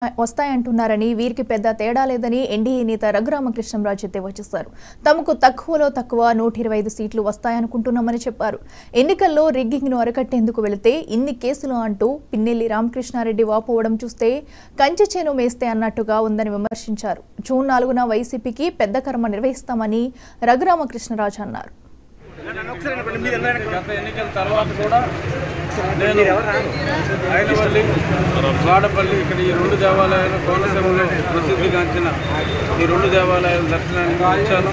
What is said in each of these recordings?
వస్తాయంటున్నారని వీరికి పెద్ద తేడా లేదని ఎన్డీఏ నేత రఘురామకృష్ణంరాజు ఎద్దేవా చేశారు. తమకు తక్కువలో తక్కువ 125 సీట్లు వస్తాయనుకుంటున్నామని చెప్పారు. ఎన్నికల్లో రిగ్గింగ్ను అరికట్టేందుకు వెళితే ఇన్ని కేసులు అంటూ పిన్నెల్లి రామకృష్ణారెడ్డి వాపోవడం చూస్తే కంచె చేను మేస్తే అన్నట్టుగా ఉందని విమర్శించారు. జూన్ 4న వైసీపీకి పెద్ద కర్మ నిర్వహిస్తామని రఘురామకృష్ణంరాజు అన్నారు. గత ఎన్నికల తర్వాత కూడా నేను ఐనవల్లి వాడపల్లి ఇక్కడ ఈ రెండు దేవాలయాలు కోనసీమలో ప్రసిద్ధిగాంచిన ఈ రెండు దేవాలయాల దర్శనానికి వచ్చాను.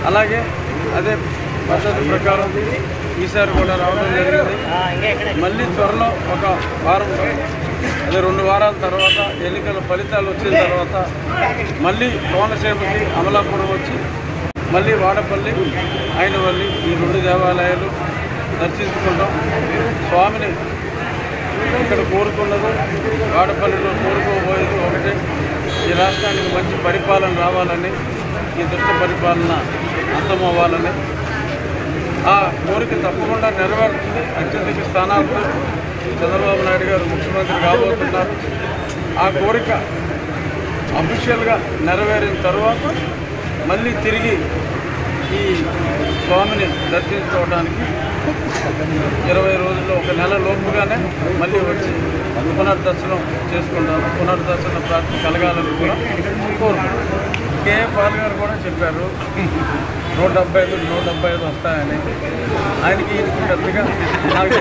అలాగే అదే పద్ధతి ప్రకారం ఈసారి కూడా రావడం జరిగింది. మళ్ళీ త్వరలో ఒక వారం అదే 2 వారాల తర్వాత ఎన్నికల ఫలితాలు వచ్చిన తర్వాత మళ్ళీ కోనసీమకి అమలాపురం వచ్చి మళ్ళీ వాడపల్లి ఐనవల్లి ఈ రెండు దేవాలయాలు దర్శించుకుంటాం. స్వామిని ఇక్కడ కోరుకున్నది వాడపల్లిలో కోరుకోబోయేది ఒకటే, ఈ రాష్ట్రానికి మంచి పరిపాలన రావాలని, ఈ దుష్ట పరిపాలన అంతమవ్వాలని. ఆ కోరిక తప్పకుండా నెరవేరుతుంది. అత్యధిక స్థానాలతో చంద్రబాబు నాయుడు గారు ముఖ్యమంత్రి కాబోతున్నారు. ఆ కోరిక అఫీషియల్గా నెరవేరిన తర్వాత మళ్ళీ తిరిగి ఈ స్వామిని దర్శించుకోవడానికి 20 రోజుల్లో ఒక నెల లోపుగానే మళ్ళీ వచ్చి పునర్దర్శనం చేసుకుంటాను. పునర్దర్శన ప్రాప్తి కలగాలని కూడా కోరుకుంటున్నాను. కేఏ పాల్ గారు కూడా చెప్పారు 175 వస్తాయని. ఆయనకి ఈయనకి పెద్దగా నాకు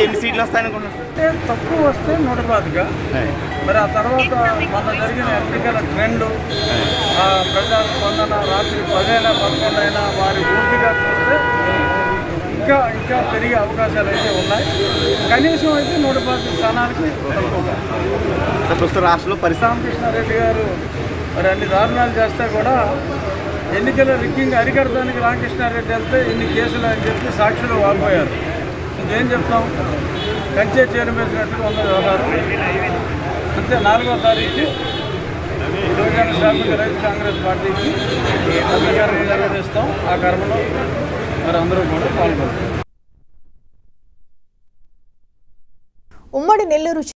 ఎన్ని సీట్లు వస్తాయనుకుంటే తక్కువ వస్తే 125గా. మరి ఆ తర్వాత మన జరిగిన ఎన్నికల ట్రెండ్, ప్రజా స్పందన రాత్రి 10 అయినా 11 అయినా వారి పూర్తిగా చూస్తే ఇంకా పెరిగే అవకాశాలు అయితే ఉన్నాయి. కనీసం అయితే 125 స్థానాలకి ప్రస్తుత రాష్ట్రంలో రామకృష్ణారెడ్డి గారు మరి అన్ని దారుణాలు చేస్తే కూడా ఎన్నికల రిగ్గింగ్ అరికడటానికి రామకృష్ణారెడ్డి వెళ్తే ఇన్ని కేసులు అని చెప్పి సాక్షులు వాపోయారు. ఇంకేం చెప్తాం? కంచె చేరు వేసినట్టుగా ఉన్న వ్యవహారం. అంతే 4వ తారీఖు యువజన శ్రామిక రైతు కాంగ్రెస్ పార్టీకి అధికారం నిర్వహిస్తాం. ఆ కర్మలో మరి అందరూ కూడా పాల్గొంటారు. ఉమ్మడి నెల్లూరు